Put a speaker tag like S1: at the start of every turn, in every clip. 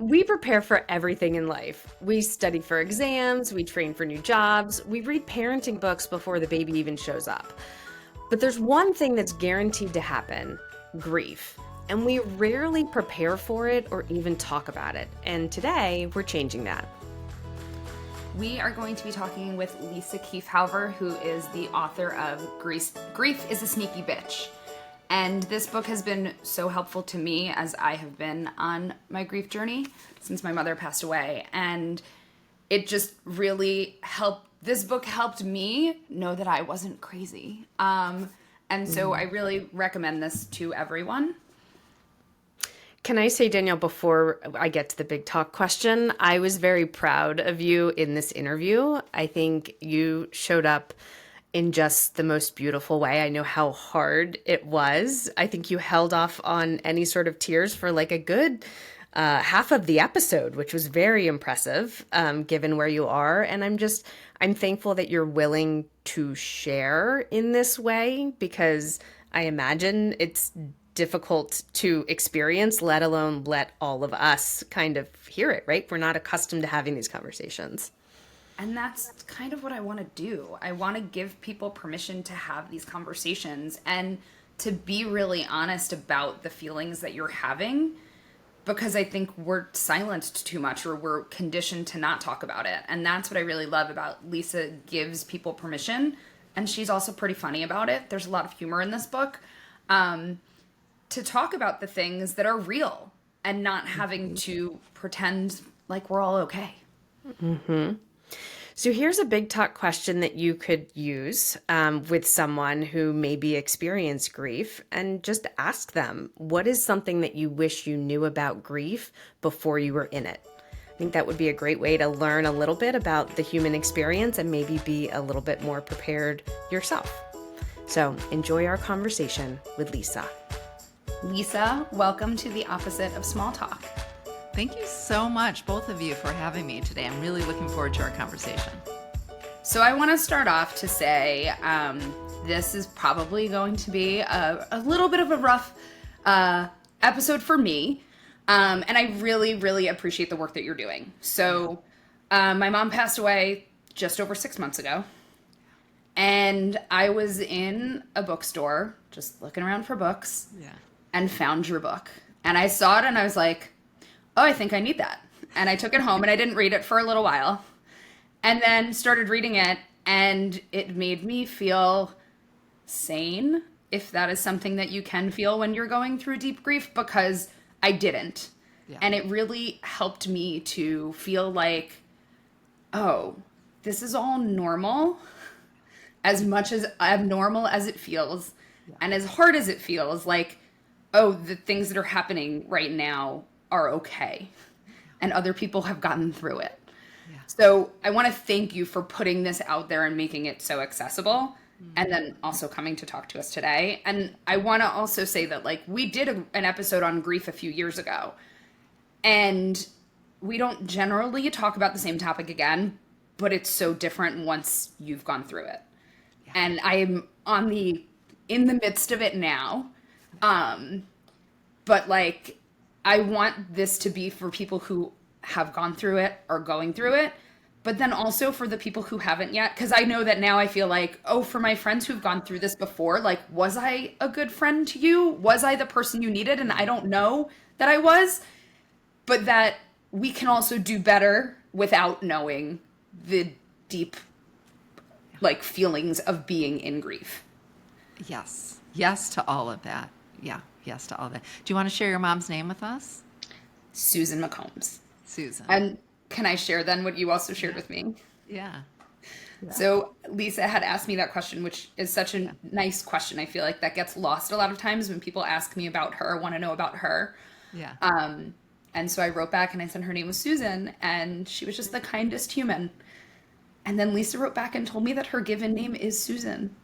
S1: We prepare for everything in life. We study for exams, we train for new jobs, we read parenting books before the baby even shows up. But there's one thing that's guaranteed to happen: grief. And we rarely prepare for it or even talk about it. And today, we're changing that.
S2: We are going to be talking with Lisa Keefauver, who is the author of Grief is a Sneaky Bitch. And this book has been so helpful to me as I have been on my grief journey since my mother passed away. And it just really helped. This book helped me know that I wasn't crazy. And so I really recommend this to everyone.
S1: Can I say, Danielle, before I get to the big talk question, I was very proud of you in this interview. I think you showed up in just the most beautiful way. I know how hard it was. I think you held off on any sort of tears for like a good half of the episode, which was very impressive, given where you are. And I'm thankful that you're willing to share in this way, because I imagine it's difficult to experience, let alone let all of us kind of hear it, right? We're not accustomed to having these conversations.
S2: And that's kind of what I want to do. I want to give people permission to have these conversations and to be really honest about the feelings that you're having, because I think we're silenced too much, or we're conditioned to not talk about it. And that's what I really love about Lisa. Gives people permission, and she's also pretty funny about it. There's a lot of humor in this book, to talk about the things that are real and not having to pretend like we're all okay.
S1: Mm-hmm. So here's a big talk question that you could use with someone who maybe experienced grief, and just ask them, what is something that you wish you knew about grief before you were in it? I think that would be a great way to learn a little bit about the human experience and maybe be a little bit more prepared yourself. So enjoy our conversation with Lisa.
S2: Lisa, welcome to the Opposite of Small Talk.
S3: Thank you so much, both of you, for having me today. I'm really looking forward to our conversation.
S2: So I want to start off to say this is probably going to be a little bit of a rough episode for me. And I really, really appreciate the work that you're doing. So my mom passed away just over 6 months ago. And I was in a bookstore just looking around for books, and found your book. And I saw it and I was like, oh, I think I need that. And I took it home and I didn't read it for a little while, and then started reading it, and it made me feel sane, if that is something that you can feel when you're going through deep grief, because I didn't. Yeah. And it really helped me to feel like, oh, this is all normal, as much as abnormal as it feels, and as hard as it feels. Like, oh, the things that are happening right now are okay, and other people have gotten through it. Yeah. So I want to thank you for putting this out there and making it so accessible, and then also coming to talk to us today. And I want to also say that, like, we did an episode on grief a few years ago, and we don't generally talk about the same topic again, but it's so different once you've gone through it. Yeah. And I am in the midst of it now. But like, I want this to be for people who have gone through it or going through it, but then also for the people who haven't yet. Because I know that now I feel like, oh, for my friends who've gone through this before, like, was I a good friend to you? Was I the person you needed? And I don't know that I was, but that we can also do better without knowing the deep, like, feelings of being in grief.
S3: Yes. Yes to all of that. Yeah. Yes to all of that. Do you want to share your mom's name with us?
S2: Susan McCombs.
S3: Susan.
S2: And can I share then what you also shared with me?
S3: Yeah.
S2: So Lisa had asked me that question, which is such a nice question. I feel like that gets lost a lot of times when people ask me about her, want to know about her.
S3: Yeah.
S2: And so I wrote back and I said her name was Susan, and she was just the kindest human. And then Lisa wrote back and told me that her given name is Susan.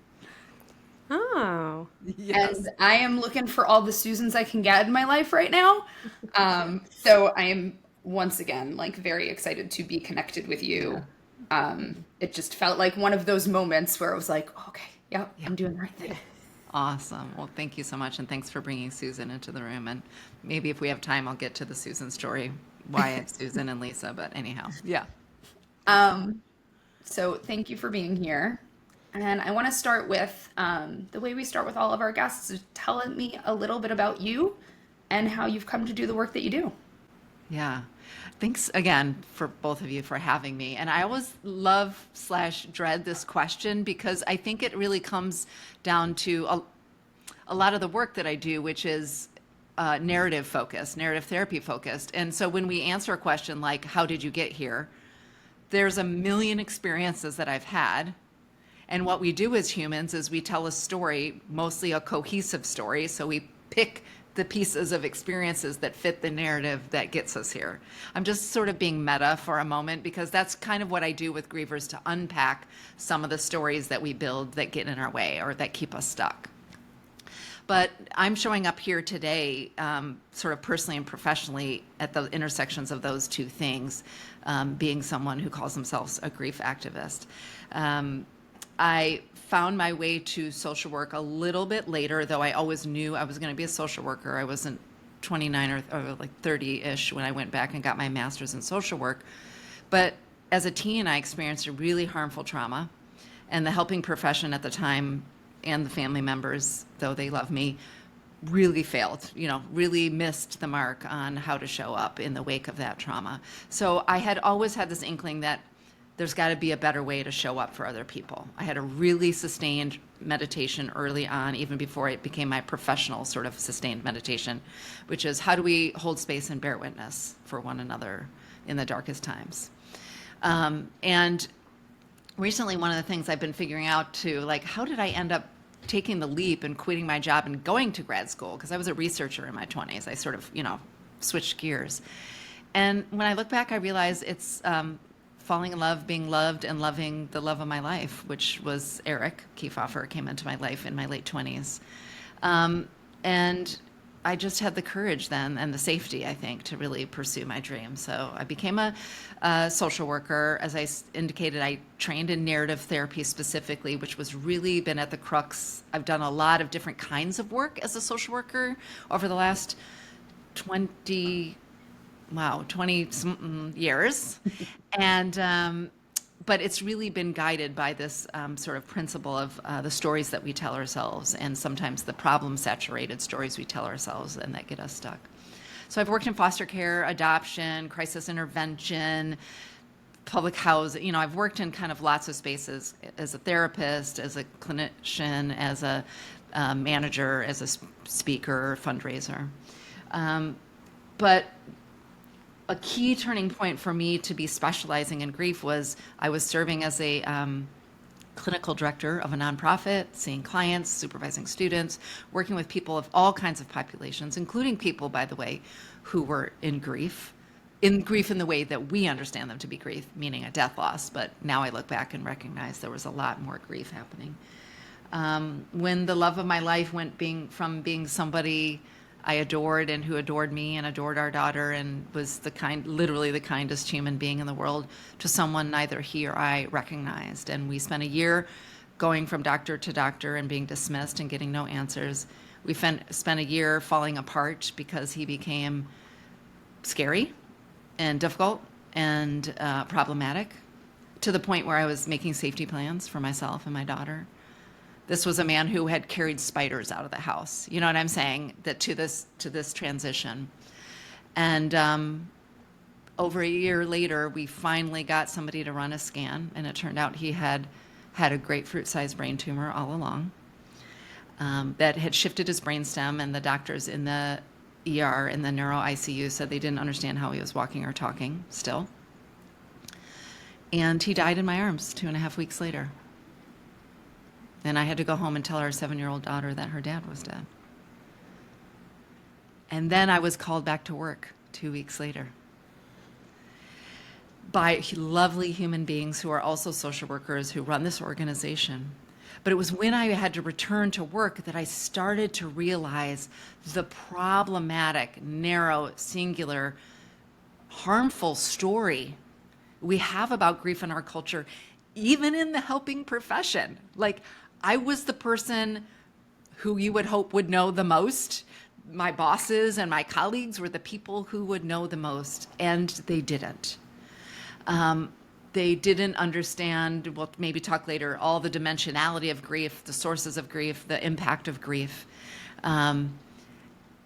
S1: Oh.
S2: Yes. And I am looking for all the Susans I can get in my life right now. So I am once again, like, very excited to be connected with you. It just felt like one of those moments where I was like, okay, yep. I'm doing the right thing.
S3: Awesome. Well, thank you so much. And thanks for bringing Susan into the room. And maybe if we have time, I'll get to the Susan story Wyatt, Susan, and Lisa. But anyhow, yeah.
S2: So thank you for being here. And I want to start with the way we start with all of our guests is tell me a little bit about you and how you've come to do the work that you do.
S3: Yeah. Thanks again for both of you for having me. And I always love slash dread this question because I think it really comes down to a lot of the work that I do, which is narrative focused, narrative therapy focused. And so when we answer a question like, how did you get here? There's a million experiences that I've had. And what we do as humans is we tell a story, mostly a cohesive story. So we pick the pieces of experiences that fit the narrative that gets us here. I'm just sort of being meta for a moment because that's kind of what I do with grievers, to unpack some of the stories that we build that get in our way or that keep us stuck. But I'm showing up here today sort of personally and professionally at the intersections of those two things, being someone who calls themselves a grief activist. I found my way to social work a little bit later, though I always knew I was going to be a social worker. I wasn't 29 or like 30-ish when I went back and got my master's in social work. But as a teen, I experienced a really harmful trauma, and the helping profession at the time and the family members, though they love me, really failed, really missed the mark on how to show up in the wake of that trauma. So I had always had this inkling that there's got to be a better way to show up for other people. I had a really sustained meditation early on, even before it became my professional sort of sustained meditation, which is how do we hold space and bear witness for one another in the darkest times. And recently, one of the things I've been figuring out too, like, how did I end up taking the leap and quitting my job and going to grad school? Because I was a researcher in my 20s. I sort of, switched gears. And when I look back, I realize it's falling in love, being loved, and loving the love of my life, which was Eric Keefauver, came into my life in my late 20s. And I just had the courage then and the safety, I think, to really pursue my dream. So I became a social worker. As I indicated, I trained in narrative therapy specifically, which was really been at the crux. I've done a lot of different kinds of work as a social worker over the last 20 something years. And, but it's really been guided by this sort of principle of the stories that we tell ourselves, and sometimes the problem-saturated stories we tell ourselves and that get us stuck. So I've worked in foster care, adoption, crisis intervention, public housing. I've worked in kind of lots of spaces as a therapist, as a clinician, as a manager, as a speaker, fundraiser. But a key turning point for me to be specializing in grief was I was serving as a clinical director of a nonprofit, seeing clients, supervising students, working with people of all kinds of populations, including people, by the way, who were in grief in the way that we understand them to be grief, meaning a death loss. But now I look back and recognize there was a lot more grief happening. When the love of my life went from being somebody I adored and who adored me and adored our daughter and was literally the kindest human being in the world, to someone neither he or I recognized. And we spent a year going from doctor to doctor and being dismissed and getting no answers. We spent a year falling apart because he became scary and difficult and problematic, to the point where I was making safety plans for myself and my daughter. This was a man who had carried spiders out of the house. You know what I'm saying? That to this transition. And over a year later, we finally got somebody to run a scan, and it turned out he had a grapefruit-sized brain tumor all along that had shifted his brainstem, and the doctors in the ER in the neuro ICU said they didn't understand how he was walking or talking still. And he died in my arms 2.5 weeks later. And I had to go home and tell our 7-year-old daughter that her dad was dead. And then I was called back to work 2 weeks later by lovely human beings who are also social workers who run this organization. But it was when I had to return to work that I started to realize the problematic, narrow, singular, harmful story we have about grief in our culture, even in the helping profession. Like, I was the person who you would hope would know the most, my bosses and my colleagues were the people who would know the most, and they didn't. They didn't understand, we'll maybe talk later, all the dimensionality of grief, the sources of grief, the impact of grief. So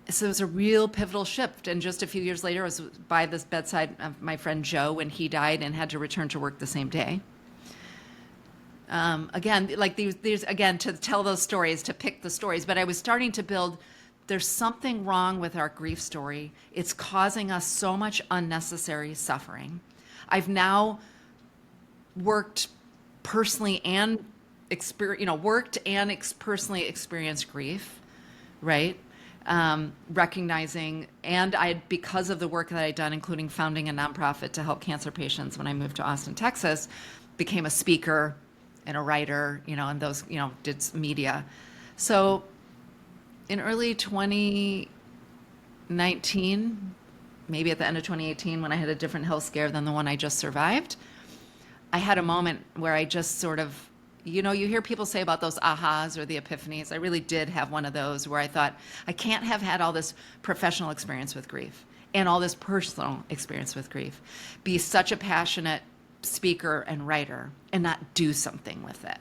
S3: it was a real pivotal shift. And just a few years later, I was by the bedside of my friend Joe when he died and had to return to work the same day. Again, like these, again, to tell those stories, to pick the stories, but I was starting to build, there's something wrong with our grief story. It's causing us so much unnecessary suffering. I've now worked personally and personally experienced grief, right? Recognizing, and because of the work that I'd done, including founding a nonprofit to help cancer patients when I moved to Austin, Texas, became a speaker and a writer, and those, did media. So in early 2019, maybe at the end of 2018, when I had a different health scare than the one I just survived, I had a moment where I just sort of, you hear people say about those ahas or the epiphanies. I really did have one of those where I thought, I can't have had all this professional experience with grief and all this personal experience with grief, be such a passionate speaker and writer and not do something with it.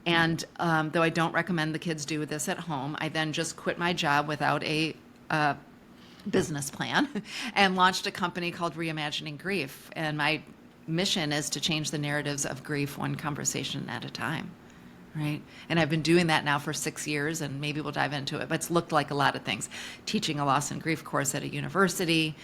S3: And though I don't recommend the kids do this at home, I then just quit my job without a business plan and launched a company called Reimagining Grief. And my mission is to change the narratives of grief one conversation at a time, right? And I've been doing that now for 6 years, and maybe we'll dive into it, but it's looked like a lot of things. Teaching a loss and grief course at a university,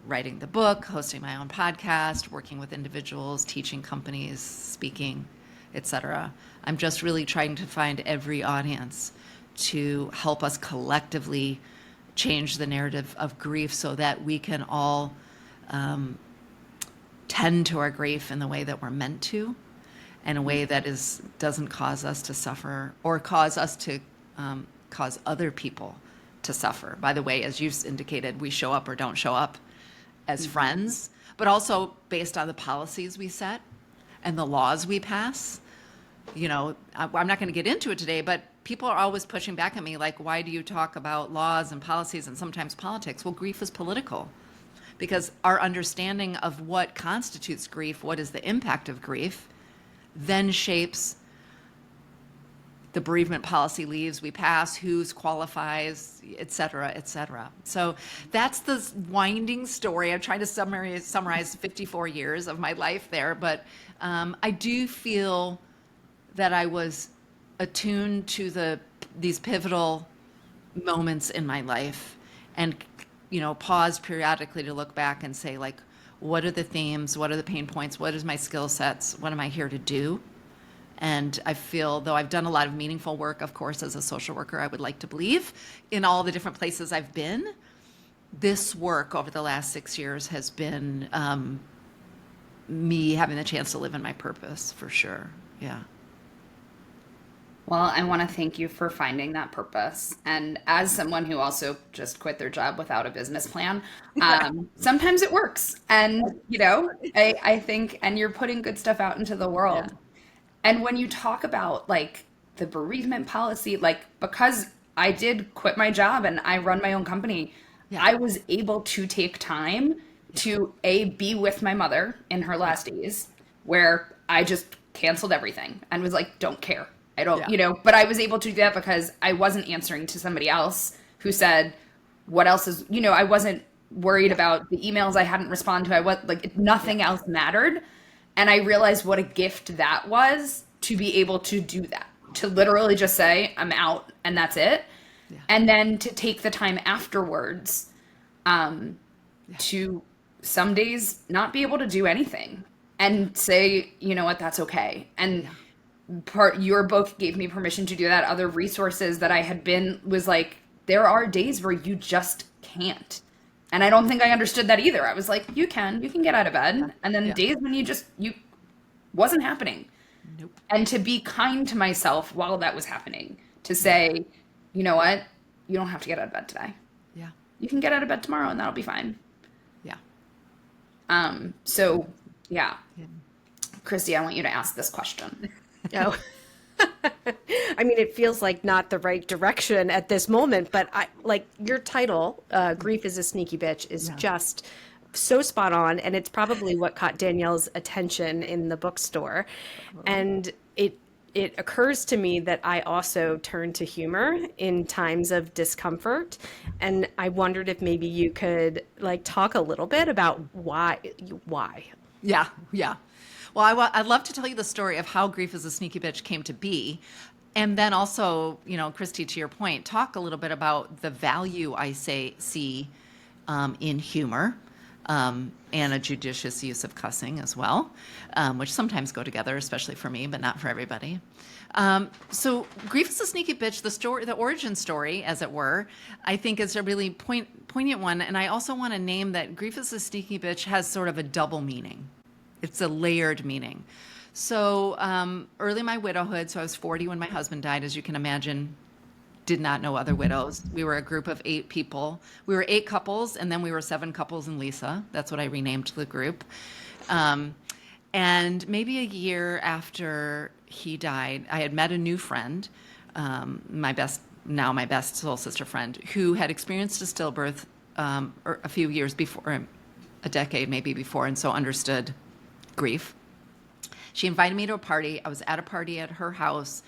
S3: writing the book, hosting my own podcast, working with individuals, teaching companies, speaking, etc. I'm just really trying to find every audience to help us collectively change the narrative of grief so that we can all tend to our grief in the way that we're meant to, in a way that doesn't cause us to suffer or cause us to cause other people to suffer. By the way, as you've indicated, we show up or don't show up as friends, but also based on the policies we set and the laws we pass. I'm not going to get into it today, but people are always pushing back at me like, why do you talk about laws and policies and sometimes politics? Well, grief is political, because our understanding of what constitutes grief, what is the impact of grief, then shapes the bereavement policy leaves we pass, who's qualifies, et cetera, et cetera. So that's the winding story. I'm trying to summarize 54 years of my life there, but I do feel that I was attuned to these pivotal moments in my life and paused periodically to look back and say, like, what are the themes? What are the pain points? What is my skill sets? What am I here to do? And I feel, though I've done a lot of meaningful work, of course, as a social worker, I would like to believe, in all the different places I've been, this work over the last 6 years has been me having the chance to live in my purpose, for sure. Yeah.
S2: Well, I want to thank you for finding that purpose. And as someone who also just quit their job without a business plan, sometimes it works. And, I think, and you're putting good stuff out into the world. Yeah. And when you talk about like the bereavement policy, like, because I did quit my job and I run my own company, I was able to take time to be with my mother in her last days, where I just canceled everything and was like, don't care. I don't, but I was able to do that because I wasn't answering to somebody else who said, what else is, I wasn't worried about the emails I hadn't responded to. Nothing else mattered. And I realized what a gift that was to be able to do that, to literally just say, I'm out and that's it. Yeah. And then to take the time afterwards to some days not be able to do anything and say, you know what, that's okay. And your book gave me permission to do that. Other resources that I had been was like, there are days where you just can't. And I don't think I understood that either. I was like, you can get out of bed. And then days when you wasn't happening. Nope. And to be kind to myself while that was happening, to say, you know what, you don't have to get out of bed today.
S3: Yeah.
S2: You can get out of bed tomorrow and that'll be fine.
S3: Yeah.
S2: So yeah. Kristy, I want you to ask this question.
S1: Oh. I mean, it feels like not the right direction at this moment, but I like your title, Grief is a Sneaky Bitch, is just so spot on. And it's probably what caught Danielle's attention in the bookstore. And it occurs to me that I also turn to humor in times of discomfort. And I wondered if maybe you could like talk a little bit about why.
S3: Yeah, yeah. Well, I'd love to tell you the story of how Grief is a Sneaky Bitch came to be. And then also, Kristy, to your point, talk a little bit about the value I see in humor and a judicious use of cussing as well, which sometimes go together, especially for me, but not for everybody. So Grief is a Sneaky Bitch, the origin story, as it were, I think is a really poignant one. And I also want to name that Grief is a Sneaky Bitch has sort of a double meaning. It's a layered meaning. So early in my widowhood, so I was 40 when my husband died, as you can imagine, did not know other widows. We were a group of 8 people. We were 8 couples, and then we were 7 couples and Lisa. That's what I renamed the group. And maybe a year after he died, I had met a new friend, my best soul sister friend, who had experienced a stillbirth a few years before, a decade maybe before, and so understood grief. She invited me to a party. I was at a party at her house.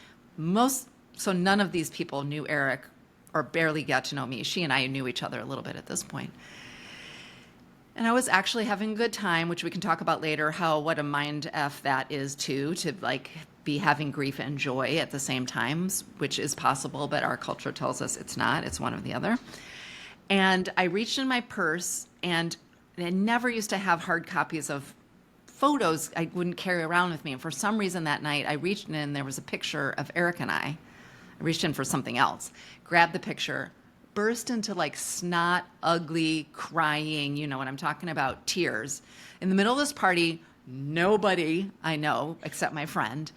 S3: So none of these people knew Eric or barely got to know me. She and I knew each other a little bit at this point. And I was actually having a good time, which we can talk about later, what a mind F that is too, to like be having grief and joy at the same times, which is possible, but our culture tells us it's not. It's one or the other. And I reached in my purse, and I never used to have hard copies of photos I wouldn't carry around with me. And for some reason that night, I reached in and there was a picture of Eric and I reached in for something else, grabbed the picture, burst into like snot, ugly, crying, you know what I'm talking about, tears. In the middle of this party, nobody I know except my friend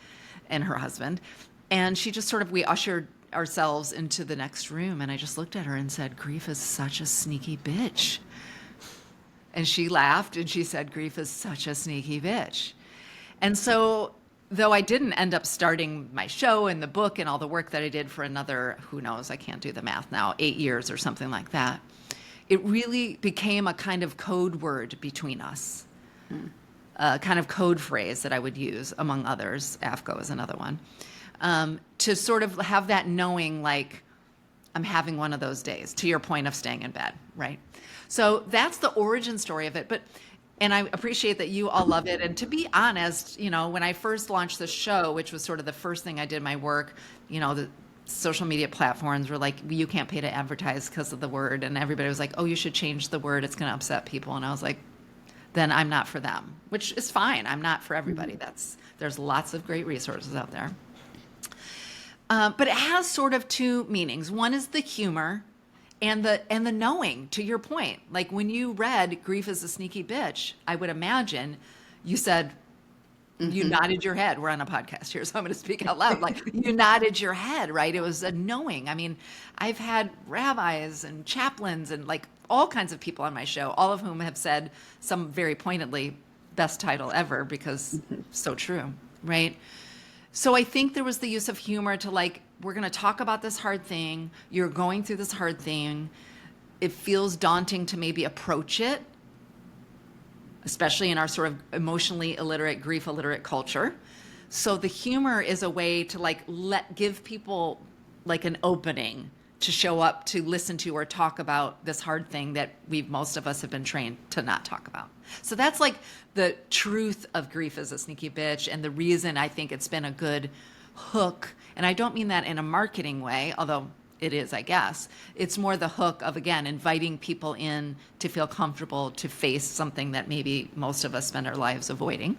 S3: and her husband. And she just we ushered ourselves into the next room. And I just looked at her and said, "Grief is such a sneaky bitch." And she laughed and she said, "Grief is such a sneaky bitch." And so, though I didn't end up starting my show and the book and all the work that I did for another, who knows, I can't do the math now, 8 years or something like that, it really became a kind of code word between us, a kind of code phrase that I would use, among others. AFCO is another one, to sort of have that knowing, like, I'm having one of those days, to your point of staying in bed, right? So that's the origin story of it. And I appreciate that you all love it. And to be honest, when I first launched the show, which was sort of the first thing I did my work, the social media platforms were like, you can't pay to advertise because of the word. And everybody was like, oh, you should change the word. It's going to upset people. And I was like, then I'm not for them, which is fine. I'm not for everybody. There's lots of great resources out there. But it has sort of 2 meanings. One is the humor and the knowing, to your point. Like when you read Grief is a Sneaky Bitch, I would imagine you said, you nodded your head. We're on a podcast here, so I'm going to speak out loud. Like you nodded your head, right? It was a knowing. I mean, I've had rabbis and chaplains and like all kinds of people on my show, all of whom have said some very pointedly, best title ever, because so true, right? So I think there was the use of humor to like, we're going to talk about this hard thing. You're going through this hard thing. It feels daunting to maybe approach it, especially in our sort of emotionally illiterate, grief illiterate culture. So the humor is a way to like give people like an opening to show up, to listen to or talk about this hard thing that most of us have been trained to not talk about. So that's like the truth of Grief is a Sneaky Bitch, and the reason I think it's been a good hook. And I don't mean that in a marketing way, although it is, I guess. It's more the hook of, again, inviting people in to feel comfortable to face something that maybe most of us spend our lives avoiding.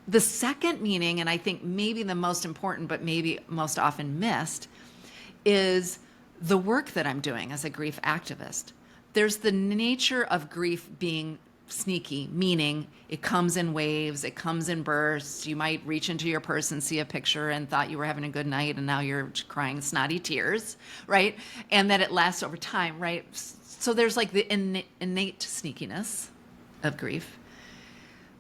S3: The second meaning, and I think maybe the most important, but maybe most often missed, is the work that I'm doing as a grief activist. There's the nature of grief being sneaky, meaning it comes in waves, it comes in bursts. You might reach into your purse and see a picture and thought you were having a good night, and now you're crying snotty tears, right? And that it lasts over time, right? So there's like the innate sneakiness of grief.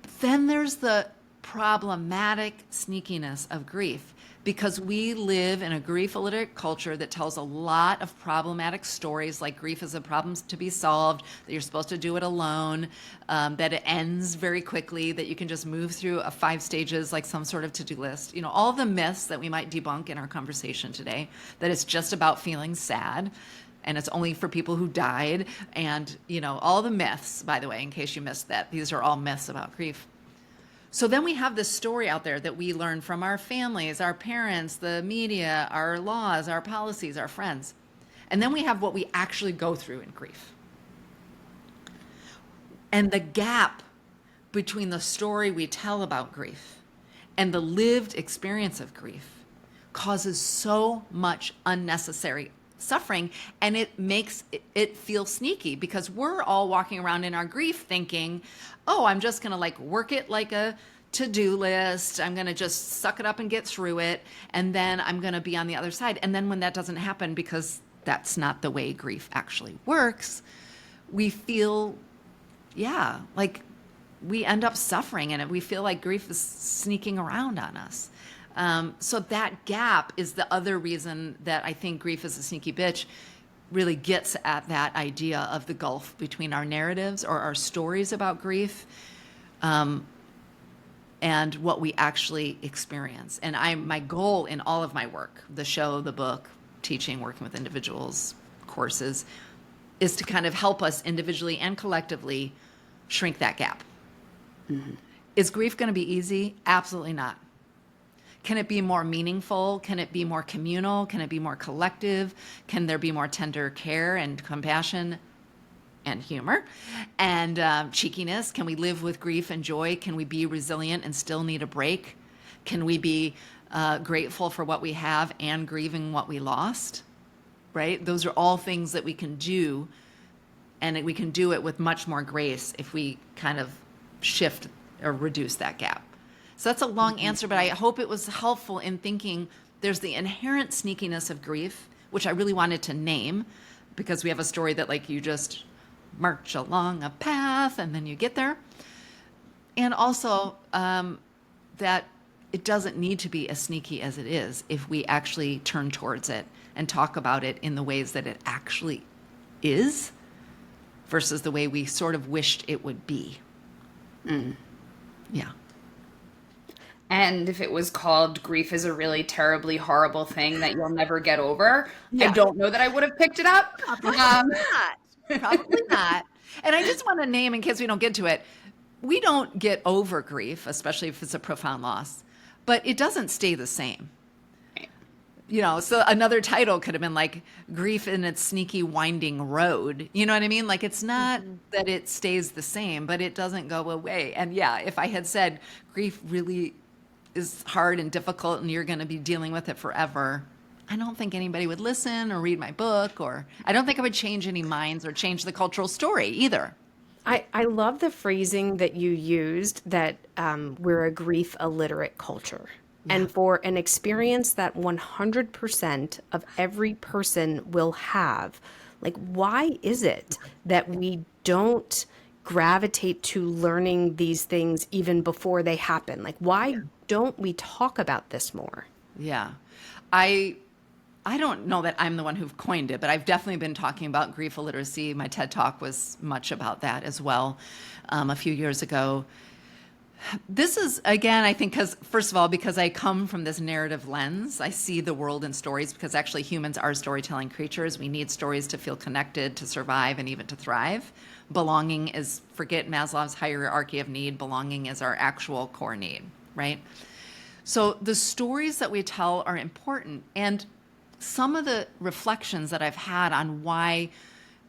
S3: But then there's the problematic sneakiness of grief because we live in a grief illiterate culture that tells a lot of problematic stories, like grief is a problem to be solved, that you're supposed to do it alone, that it ends very quickly, that you can just move through 5 stages like some sort of to-do list. You know, all the myths that we might debunk in our conversation today, that it's just about feeling sad and it's only for people who died. And, you know, all the myths, by the way, in case you missed that, these are all myths about grief. So then we have this story out there that we learn from our families, our parents, the media, our laws, our policies, our friends. And then we have what we actually go through in grief. And the gap between the story we tell about grief and the lived experience of grief causes so much unnecessary suffering, and it makes it feel sneaky, because we're all walking around in our grief thinking, oh, I'm just gonna like work it like a to-do list, I'm gonna just suck it up and get through it, and then I'm gonna be on the other side. And then when that doesn't happen, because that's not the way grief actually works, we feel, like we end up suffering in it. We feel like grief is sneaking around on us. So that gap is the other reason that I think Grief is a Sneaky Bitch really gets at that idea of the gulf between our narratives or our stories about grief, and what we actually experience. And my goal in all of my work, the show, the book, teaching, working with individuals, courses, is to kind of help us individually and collectively shrink that gap. Mm-hmm. Is grief going to be easy? Absolutely not. Can it be more meaningful? Can it be more communal? Can it be more collective? Can there be more tender care and compassion and humor and cheekiness? Can we live with grief and joy? Can we be resilient and still need a break? Can we be grateful for what we have and grieving what we lost? Right? Those are all things that we can do, and we can do it with much more grace if we kind of shift or reduce that gap. So that's a long answer, but I hope it was helpful in thinking there's the inherent sneakiness of grief, which I really wanted to name, because we have a story that like you just march along a path and then you get there. And also that it doesn't need to be as sneaky as it is if we actually turn towards it and talk about it in the ways that it actually is versus the way we sort of wished it would be. Yeah.
S2: And if it was called Grief is a Really Terribly Horrible Thing That You'll Never Get Over, I don't know that I would have picked it up.
S3: Probably not. Probably not. And I just want to name, in case we don't get to it, we don't get over grief, especially if it's a profound loss, but it doesn't stay the same. You know, so another title could have been like Grief in Its Sneaky Winding Road. You know what I mean? Like, it's not that it stays the same, but it doesn't go away. And yeah, if I had said grief really is hard and difficult and you're going to be dealing with it forever, I don't think anybody would listen or read my book, or I don't think I would change any minds or change the cultural story either.
S1: I love the phrasing that you used, that we're a grief illiterate culture. Yeah. And for an experience that 100% of every person will have, like, why is it that we don't gravitate to learning these things even before they happen? Like, why don't we talk about this more?
S3: Yeah. I don't know that I'm the one who coined it, but I've definitely been talking about grief illiteracy. My TED Talk was much about that as well a few years ago. This is, again, I think, first of all, because I come from this narrative lens. I see the world in stories, because actually humans are storytelling creatures. We need stories to feel connected, to survive, and even to thrive. Belonging is, forget Maslow's hierarchy of need, belonging is our actual core need, right? So the stories that we tell are important. And some of the reflections that I've had on why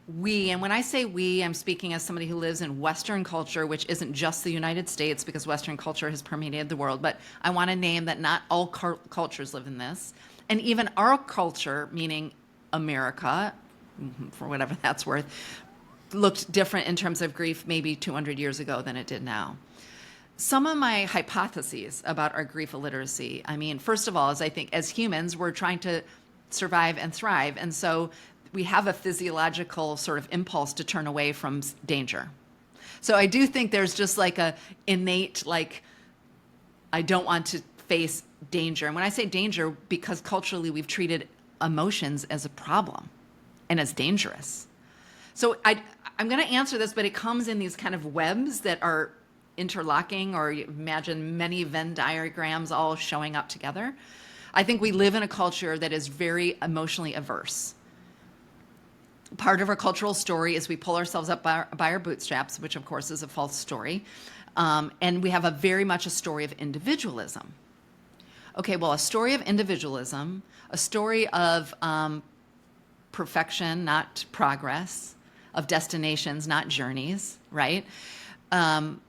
S3: and when I say we, I'm speaking as somebody who lives in Western culture, which isn't just the United States, because Western culture has permeated the world, but I want to name that not all cultures live in this. And even our culture, meaning America, for whatever that's worth, looked different in terms of grief maybe 200 years ago than it did now. Some of my hypotheses about our grief illiteracy, I mean, first of all, is I think as humans, we're trying to survive and thrive. And so we have a physiological sort of impulse to turn away from danger. So I do think there's just like a innate, like, I don't want to face danger. And when I say danger, because culturally we've treated emotions as a problem and as dangerous. So I'm going to answer this, but it comes in these kind of webs that are interlocking, or you imagine many Venn diagrams all showing up together. I think we live in a culture that is very emotionally averse. Part of our cultural story is we pull ourselves up by our bootstraps, which of course is a false story. And we have very much a story of individualism. Okay, well, a story of individualism, a story of perfection, not progress, of destinations, not journeys, right? Does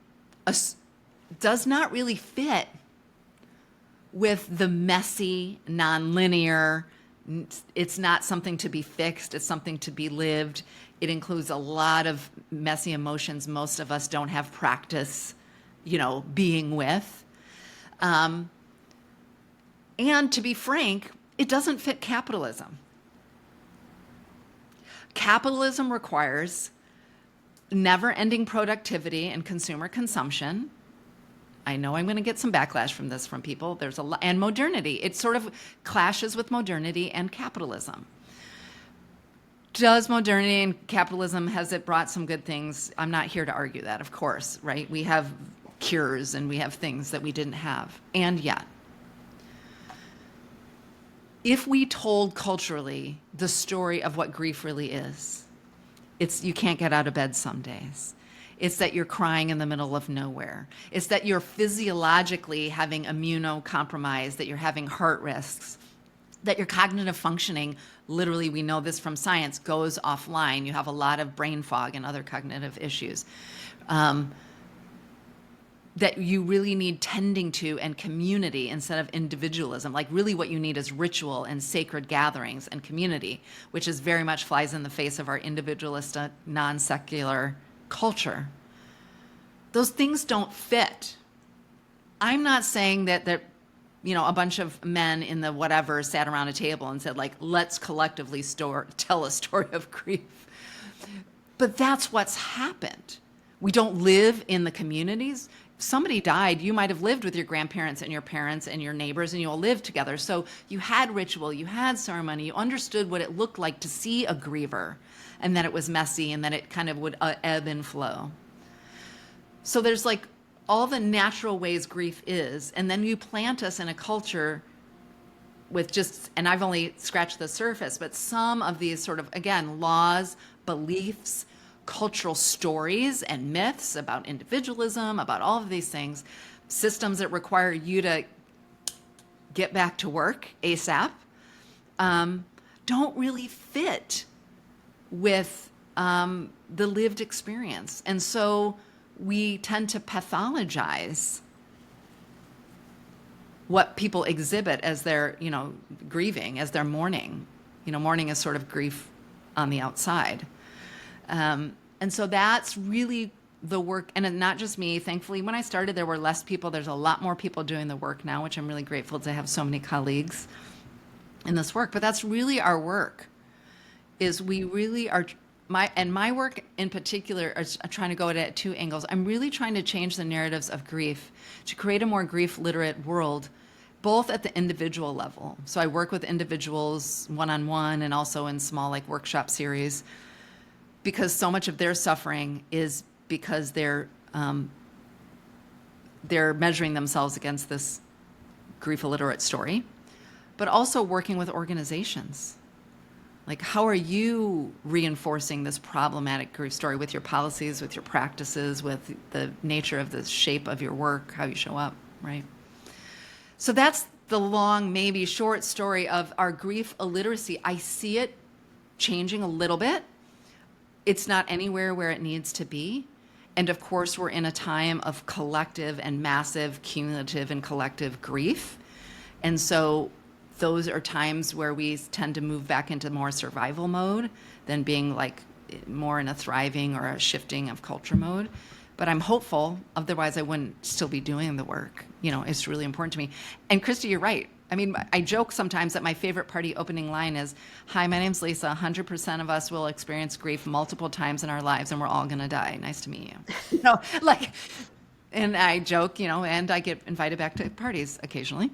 S3: not really fit with the messy, nonlinear. It's not something to be fixed. It's something to be lived. It includes a lot of messy emotions most of us don't have practice, being with. And to be frank, it doesn't fit capitalism. Capitalism requires never-ending productivity and consumer consumption. I know I'm going to get some backlash from this from people. There's a lot, and modernity. It sort of clashes with modernity and capitalism. Does modernity and capitalism, has it brought some good things? I'm not here to argue that, of course, right? We have cures and we have things that we didn't have. And yet, if we told culturally the story of what grief really is, it's you can't get out of bed some days. It's that you're crying in the middle of nowhere. It's that you're physiologically having immunocompromise, that you're having heart risks, that your cognitive functioning, literally, we know this from science, goes offline. You have a lot of brain fog and other cognitive issues. That you really need tending to and community instead of individualism. Like really what you need is ritual and sacred gatherings and community, which is very much flies in the face of our individualistic, non-secular culture. Those things don't fit. I'm not saying that a bunch of men in the whatever sat around a table and said, like, let's collectively tell a story of grief. But that's what's happened. We don't live in the communities. If somebody died, you might have lived with your grandparents and your parents and your neighbors, and you all lived together. So you had ritual, you had ceremony, you understood what it looked like to see a griever, and that it was messy and that it kind of would ebb and flow. So there's like all the natural ways grief is, and then you plant us in a culture with just, and I've only scratched the surface, but some of these sort of, again, laws, beliefs, cultural stories and myths about individualism, about all of these things, systems that require you to get back to work ASAP, don't really fit with the lived experience. And so we tend to pathologize what people exhibit as they're, grieving, as they're mourning. Mourning is sort of grief on the outside. And so that's really the work, and not just me. Thankfully, when I started, there were less people. There's a lot more people doing the work now, which I'm really grateful to have so many colleagues in this work. But that's really our work, is we really are, my work in particular is trying to go at two angles. I'm really trying to change the narratives of grief to create a more grief literate world, both at the individual level. So I work with individuals one-on-one and also in small workshop series, because so much of their suffering is because they're measuring themselves against this grief illiterate story, but also working with organizations. Like, how are you reinforcing this problematic grief story with your policies, with your practices, with the nature of the shape of your work, how you show up, right? So that's the long, maybe short story of our grief illiteracy. I see it changing a little bit. It's not anywhere where it needs to be. And of course, we're in a time of collective and massive cumulative and collective grief. And so those are times where we tend to move back into more survival mode than being more in a thriving or a shifting of culture mode. But I'm hopeful, otherwise I wouldn't still be doing the work. It's really important to me. And Kristy, you're right. I mean, I joke sometimes that my favorite party opening line is, "Hi, my name's Lisa. 100% of us will experience grief multiple times in our lives, and we're all going to die. Nice to meet you." And I joke, and I get invited back to parties occasionally.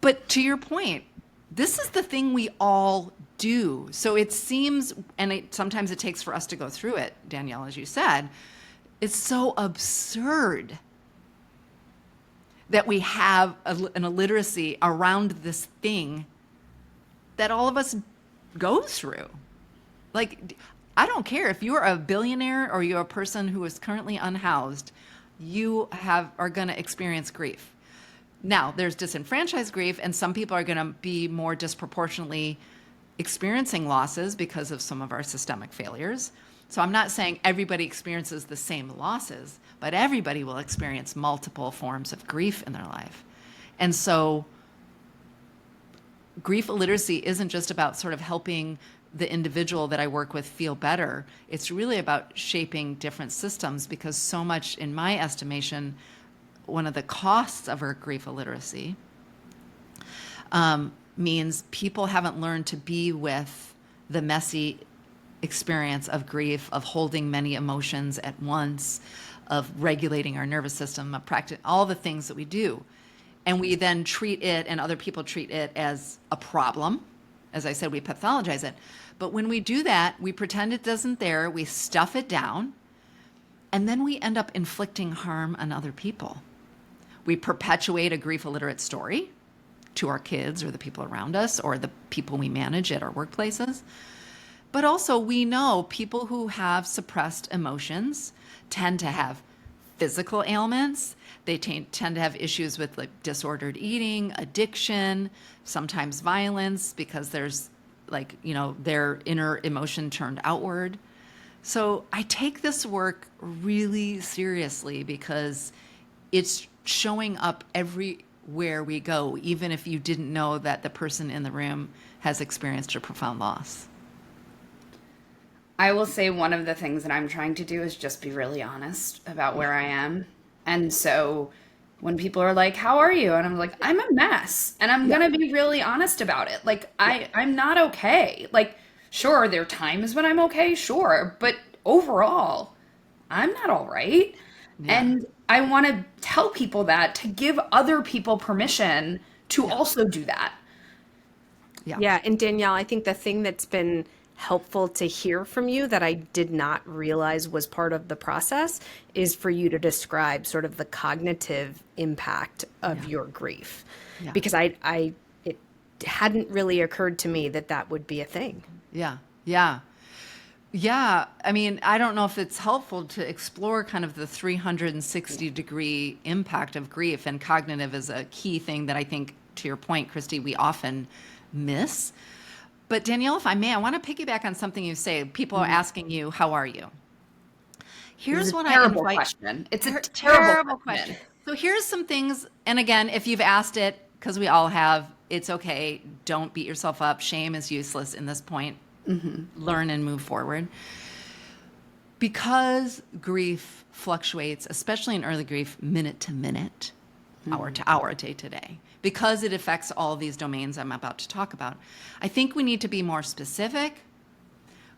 S3: But to your point, this is the thing we all do. So it seems, and sometimes it takes for us to go through it, Danielle, as you said, it's so absurd that we have an illiteracy around this thing that all of us go through. Like, I don't care if you're a billionaire or you're a person who is currently unhoused, you are going to experience grief. Now, there's disenfranchised grief, and some people are going to be more disproportionately experiencing losses because of some of our systemic failures. So I'm not saying everybody experiences the same losses, but everybody will experience multiple forms of grief in their life. And so grief illiteracy isn't just about sort of helping the individual that I work with feel better. It's really about shaping different systems, because so much, in my estimation, one of the costs of our grief illiteracy means people haven't learned to be with the messy experience of grief, of holding many emotions at once, of regulating our nervous system, of practice, all the things that we do. And we then treat it, and other people treat it, as a problem. As I said, we pathologize it. But when we do that, we pretend it isn't there, we stuff it down, and then we end up inflicting harm on other people. We perpetuate a grief illiterate story to our kids or the people around us or the people we manage at our workplaces. But also, we know people who have suppressed emotions tend to have physical ailments. They tend to have issues with like disordered eating, addiction, sometimes violence, because there's like, their inner emotion turned outward. So I take this work really seriously because it's showing up everywhere we go, even if you didn't know that the person in the room has experienced a profound loss.
S2: I will say one of the things that I'm trying to do is just be really honest about where I am. And so when people are like, how are you? And I'm like, I'm a mess. And I'm going to be really honest about it. Like, I'm not okay. Like, sure, there are times when I'm okay, sure. But overall, I'm not all right.
S3: Yeah.
S2: And I want to tell people that, to give other people permission to also do that.
S1: Yeah. And Danielle, I think the thing that's been helpful to hear from you that I did not realize was part of the process is for you to describe sort of the cognitive impact of your grief.
S3: Yeah.
S1: Because it hadn't really occurred to me that would be a thing.
S3: Yeah. I mean, I don't know if it's helpful to explore kind of the 360-degree impact of grief, and cognitive is a key thing that I think, to your point, Kristy, we often miss. But Danielle, if I may, I want to piggyback on something you say. People are asking you, how are you? Here's what I invite.
S2: Question. It's a terrible question.
S3: So here's some things, and again, if you've asked it, because we all have, it's okay. Don't beat yourself up. Shame is useless in this point. Learn and move forward. Because grief fluctuates, especially in early grief, minute to minute, hour to hour, day to day, because it affects all these domains I'm about to talk about, I think we need to be more specific.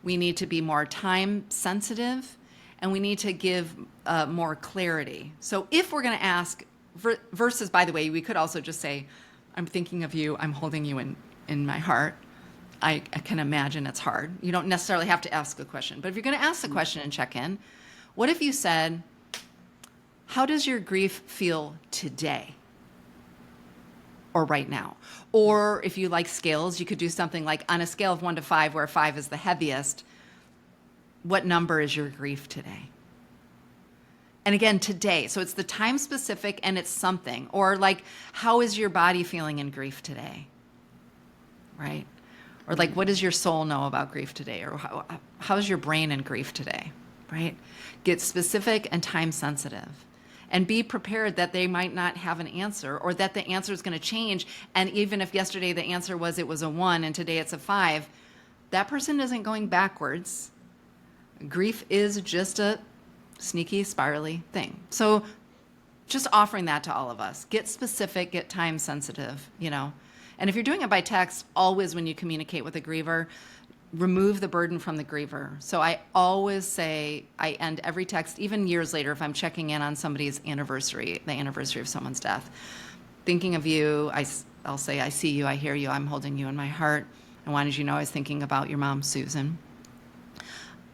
S3: We need to be more time sensitive, and we need to give more clarity. So if we're going to ask, versus, by the way, we could also just say, I'm thinking of you, I'm holding you in my heart. I can imagine it's hard. You don't necessarily have to ask the question. But if you're going to ask the question and check in, what if you said, how does your grief feel today? Or right now? Or if you like scales, you could do something like, on a scale of 1 to 5, where 5 is the heaviest, what number is your grief today? And again, today. So it's the time specific, and it's something. Or like, how is your body feeling in grief today? Right? Or like, what does your soul know about grief today? Or how's your brain in grief today? Right? Get specific and time sensitive. And be prepared that they might not have an answer, or that the answer is going to change. And even if yesterday the answer was it was a 1 and today it's a 5, that person isn't going backwards. Grief is just a sneaky, spirally thing. So just offering that to all of us. Get specific, get time sensitive, And if you're doing it by text, always when you communicate with a griever, remove the burden from the griever. So I always say, I end every text, even years later, if I'm checking in on somebody's anniversary, the anniversary of someone's death, thinking of you, I'll say, I see you, I hear you, I'm holding you in my heart. I wanted you to know I was thinking about your mom, Susan.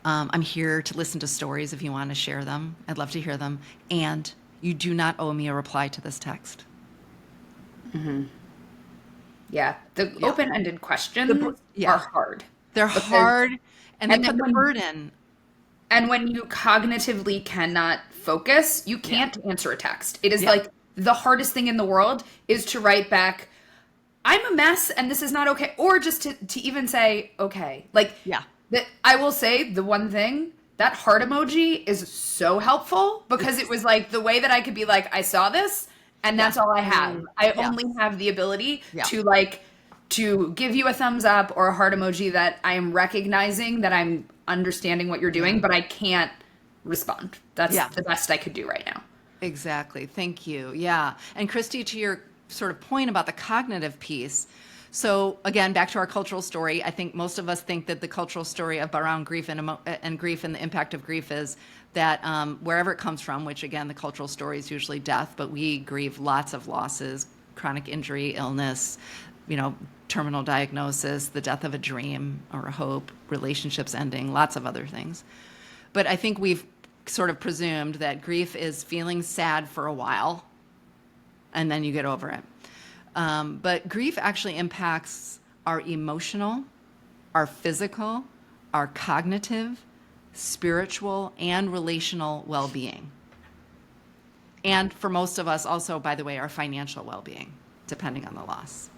S3: I'm here to listen to stories if you want to share them. I'd love to hear them. And you do not owe me a reply to this text.
S2: Yeah. The
S3: Yeah.
S2: open-ended questions
S3: yeah.
S2: are hard.
S3: They're hard, and they
S2: and
S3: put
S2: then
S3: the
S2: when-
S3: burden.
S2: And when you cognitively cannot focus, you can't answer a text. It is
S3: Yeah.
S2: like the hardest thing in the world is to write back, I'm a mess and this is not okay. Or just to even say, okay. Like,
S3: Yeah.
S2: I will say the one thing, that heart emoji is so helpful because it was like the way that I could be like, I saw this and that's all I have. I only have the ability to give you a thumbs up or a heart emoji that I am recognizing that I'm understanding what you're doing, but I can't respond. That's the best I could do right now.
S3: Exactly. Thank you. Yeah. And Kristy, to your sort of point about the cognitive piece. So again, back to our cultural story, I think most of us think that the cultural story around grief and grief and the impact of grief is that wherever it comes from, which again, the cultural story is usually death, but we grieve lots of losses, chronic injury, illness, terminal diagnosis, the death of a dream or a hope, relationships ending, lots of other things. But I think we've sort of presumed that grief is feeling sad for a while and then you get over it. But grief actually impacts our emotional, our physical, our cognitive, spiritual, and relational well-being. And for most of us also, by the way, our financial well-being, depending on the loss.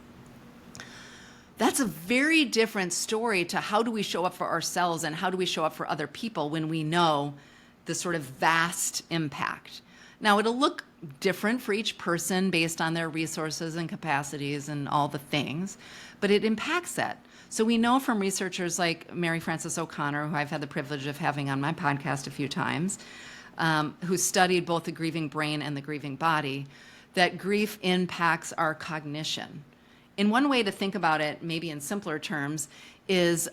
S3: That's a very different story to how do we show up for ourselves and how do we show up for other people when we know the sort of vast impact. Now, it'll look different for each person based on their resources and capacities and all the things, but it impacts that. So we know from researchers like Mary Frances O'Connor, who I've had the privilege of having on my podcast a few times, who studied both the grieving brain and the grieving body, that grief impacts our cognition. In one way to think about it, maybe in simpler terms, is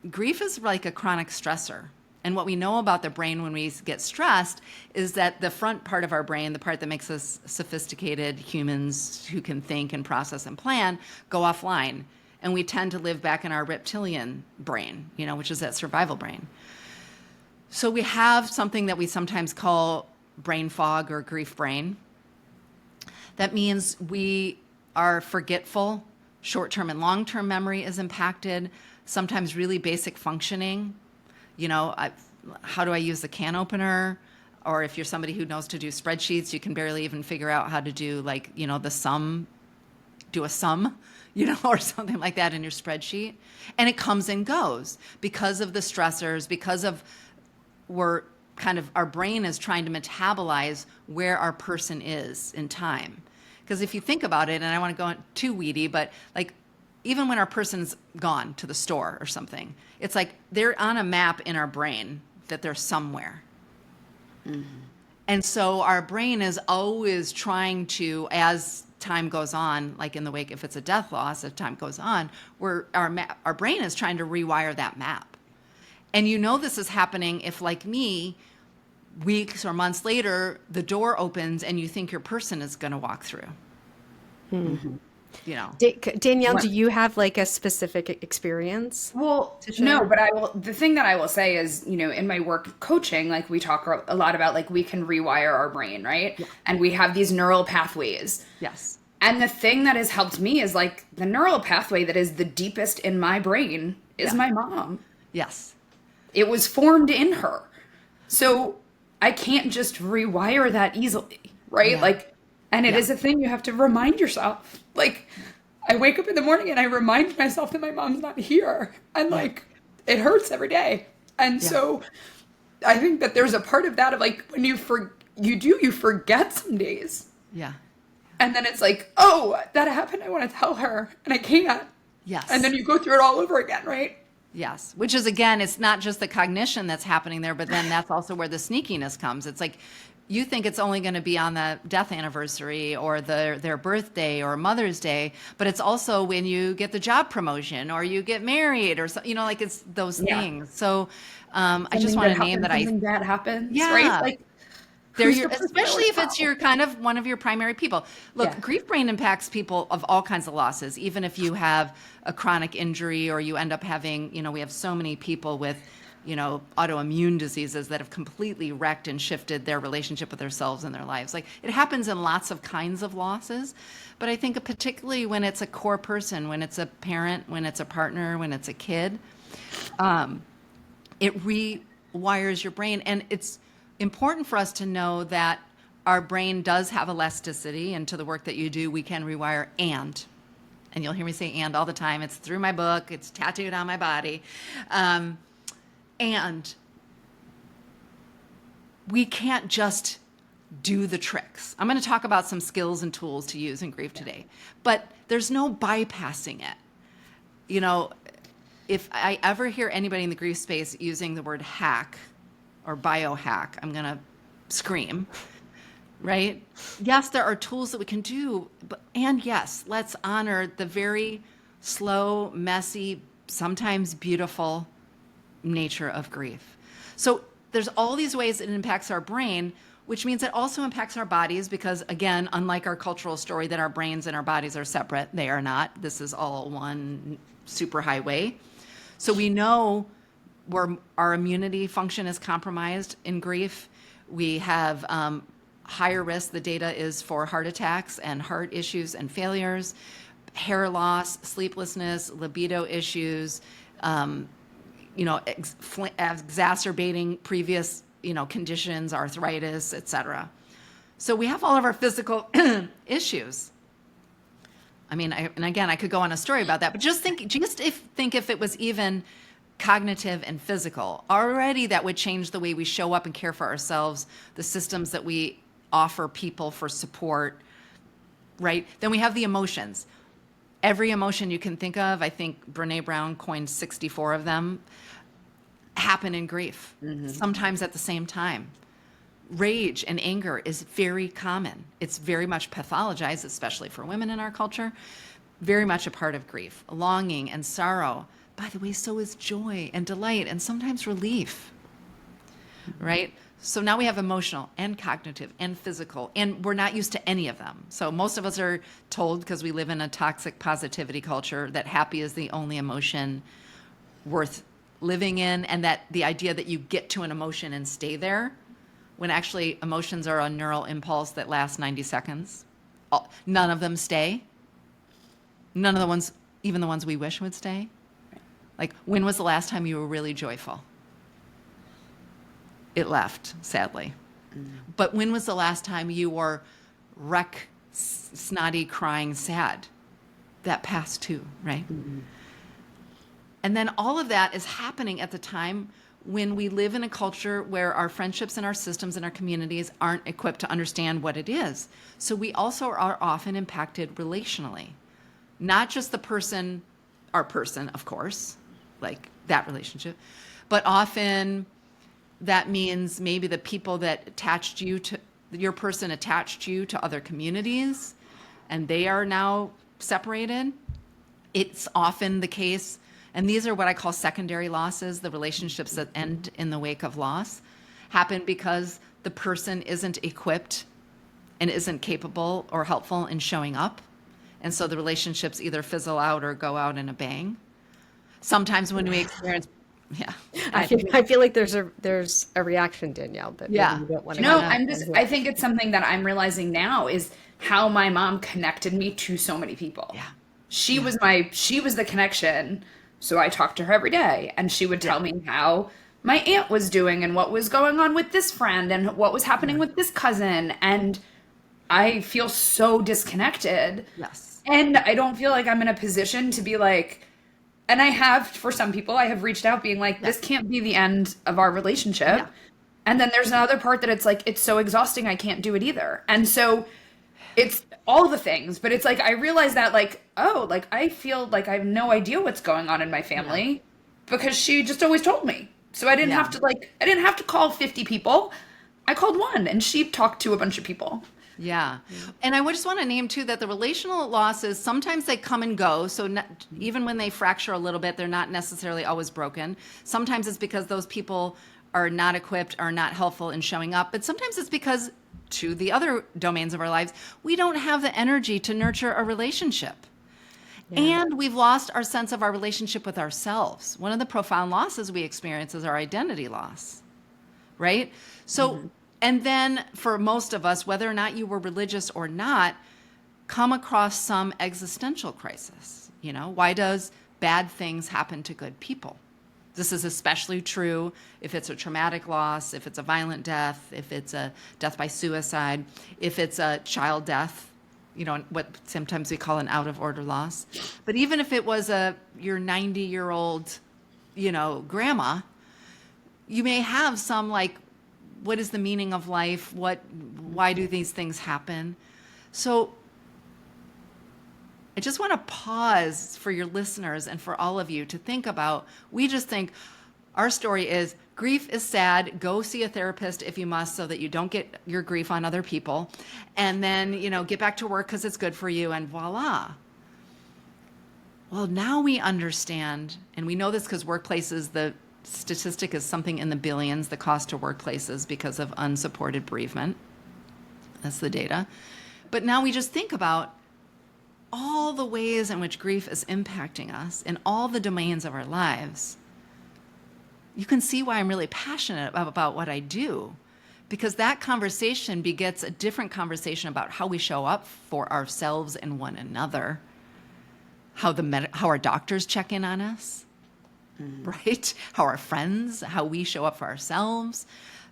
S3: grief is like a chronic stressor. And what we know about the brain when we get stressed is that the front part of our brain, the part that makes us sophisticated humans who can think and process and plan, go offline. And we tend to live back in our reptilian brain, which is that survival brain. So we have something that we sometimes call brain fog or grief brain. That means we are forgetful. Short-term and long-term memory is impacted. Sometimes really basic functioning. How do I use the can opener? Or if you're somebody who knows to do spreadsheets, you can barely even figure out how to do the sum, do a sum, or something like that in your spreadsheet. And it comes and goes because of the stressors, because of our brain is trying to metabolize where our person is in time. Because if you think about it, and I don't want to go too weedy, but even when our person's gone to the store or something, it's like they're on a map in our brain that they're somewhere. Mm-hmm. And so our brain is always trying to, as time goes on, like in the wake, if it's a death loss, as time goes on, our brain is trying to rewire that map. And this is happening if, like me, weeks or months later, the door opens and you think your person is going to walk through.
S1: Mm-hmm. Danielle, do you have a specific experience?
S2: Well, no, but the thing that I will say is, in my work coaching, we talk a lot about we can rewire our brain, right? Yeah. And we have these neural pathways.
S3: Yes.
S2: And the thing that has helped me is the neural pathway that is the deepest in my brain is my mom.
S3: Yes.
S2: It was formed in her. So I can't just rewire that easily, right?
S3: Yeah.
S2: And it is a thing you have to remind yourself. I wake up in the morning and I remind myself that my mom's not here. And it hurts every day. And so I think that there's a part of that of when you forget some days.
S3: Yeah.
S2: And then it's oh, that happened. I want to tell her and I can't.
S3: Yes.
S2: And then you go through it all over again, right?
S3: Yes. Which is, again, it's not just the cognition that's happening there, but then that's also where the sneakiness comes. It's you think it's only going to be on the death anniversary or their birthday or Mother's Day, but it's also when you get the job promotion or you get married or so, it's those things. So I just want to name that
S2: something bad happens,
S3: yeah.
S2: right?
S3: They're
S2: Who's
S3: your,
S2: the person that
S3: especially
S2: would
S3: if it's
S2: tell?
S3: your kind of one of your primary people. Look,
S1: Yeah.
S3: grief brain impacts people of all kinds of losses, even if you have a chronic injury or you end up having, we have so many people with, autoimmune diseases that have completely wrecked and shifted their relationship with themselves and their lives. Like, it happens in lots of kinds of losses, but I think particularly when it's a core person, when it's a parent, when it's a partner, when it's a kid, it rewires your brain. And it's important for us to know that our brain does have elasticity, and to the work that you do, we can rewire. And you'll hear me say and all the time. It's through my book. It's tattooed on my body. And we can't just do the tricks. I'm going to talk about some skills and tools to use in grief today, but there's no bypassing it. If I ever hear anybody in the grief space using the word hack or biohack, I'm going to scream, right? Yes, there are tools that we can do, and yes, let's honor the very slow, messy, sometimes beautiful nature of grief. So there's all these ways it impacts our brain, which means it also impacts our bodies because, again, unlike our cultural story that our brains and our bodies are separate, they are not. This is all one superhighway. So we know where our immunity function is compromised in grief. We have higher risk, the data is for heart attacks and heart issues and failures, hair loss, sleeplessness, libido issues, exacerbating previous, conditions, arthritis, etc. So we have all of our physical issues. I mean, and again, I could go on a story about that, but think if it was even cognitive and physical, already that would change the way we show up and care for ourselves, the systems that we offer people for support, right? Then we have the emotions. Every emotion you can think of, I think Brene Brown coined 64 of them, happen in grief, sometimes at the same time. Rage and anger is very common. It's very much pathologized, especially for women in our culture, very much a part of grief. Longing and sorrow. By the way, so is joy and delight and sometimes relief, right? So now we have emotional and cognitive and physical, and we're not used to any of them. So most of us are told, because we live in a toxic positivity culture, that happy is the only emotion worth living in, and that the idea that you get to an emotion and stay there, when actually emotions are a neural impulse that lasts 90 seconds. None of them stay. None of the ones, even the ones we wish would stay. Like, when was the last time you were really joyful? It left, sadly. But when was the last time you were snotty, crying, sad? That passed too, right? And then all of that is happening at the time when we live in a culture where our friendships and our systems and our communities aren't equipped to understand what it is. So we also are often impacted relationally. Not just the person, our person, of course, like that relationship, but often that means maybe the people that attached you to, your person attached you to other communities, and they are now separated. It's often the case, and these are what I call secondary losses, the relationships that end in the wake of loss, happen because the person isn't equipped and isn't capable or helpful in showing up. And so the relationships either fizzle out or go out in a bang. Sometimes when we experience,
S1: I feel like there's a reaction, Danielle, but maybe you don't want to.
S2: No, I think it's something that I'm realizing now is how my mom connected me to so many people.
S3: Yeah.
S2: She was the connection. So I talked to her every day, and she would tell me how my aunt was doing and what was going on with this friend and what was happening with this cousin. And I feel so disconnected.
S3: Yes.
S2: And I don't feel like I'm in a position to be like, and I have, for some people, I have reached out being like, this can't be the end of our relationship.
S3: Yeah.
S2: And then there's another part that it's like, it's so exhausting, I can't do it either. And so it's all the things, but it's like, I realize that like, oh, like I feel like I have no idea what's going on in my family because she just always told me. So I didn't have to call 50 people. I called one, and she talked to a bunch of people.
S3: Yeah. And I would just want to name too that the relational losses, sometimes they come and go. So even when they fracture a little bit, they're not necessarily always broken. Sometimes it's because those people are not equipped, are not helpful in showing up. But sometimes it's because, to the other domains of our lives, we don't have the energy to nurture a relationship. And we've lost our sense of our relationship with ourselves. One of the profound losses we experience is our identity loss, right? So, and then for most of us, whether or not you were religious or not, come across some existential crisis. You know, why does bad things happen to good people? This is especially true if it's a traumatic loss, if it's a violent death, if it's a death by suicide, if it's a child death, you know, what sometimes we call an out of order loss. But even if it was your 90-year-old, you know, grandma, you may have some like, what is the meaning of life? Why do these things happen? So I just want to pause for your listeners and for all of you to think about, we just think our story is grief is sad, go see a therapist if you must so that you don't get your grief on other people, and then, you know, get back to work because it's good for you, and voila. Well, now we understand, and we know this because workplaces, the statistic is something in the billions, the cost to workplaces because of unsupported bereavement. That's the data. But now we just think about all the ways in which grief is impacting us in all the domains of our lives. You can see why I'm really passionate about what I do, because that conversation begets a different conversation about how we show up for ourselves and one another, how our doctors check in on us, right? How our friends, how we show up for ourselves,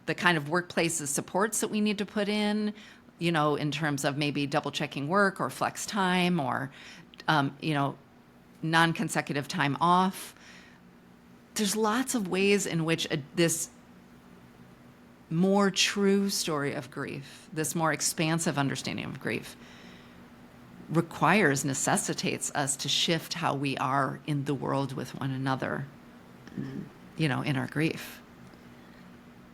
S3: the kind of workplace supports that we need to put in, you know, in terms of maybe double checking work or flex time or, you know, non-consecutive time off. There's lots of ways in which this more true story of grief, this more expansive understanding of grief, necessitates us to shift how we are in the world with one another, you know, in our grief.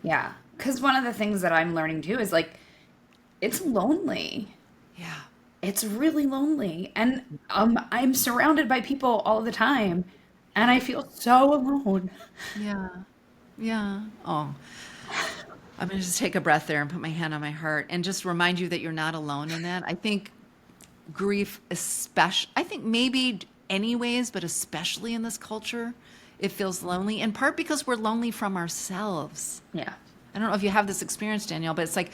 S2: Yeah. Because one of the things that I'm learning too is like, it's lonely.
S3: Yeah.
S2: It's really lonely. And I'm surrounded by people all the time. And I feel so alone.
S3: Yeah. Yeah. Oh, I'm going to just take a breath there and put my hand on my heart and just remind you that you're not alone in that. I think grief, I think maybe anyways, but especially in this culture, it feels lonely, in part because we're lonely from ourselves.
S2: Yeah.
S3: I don't know if you have this experience, Danielle, but it's like,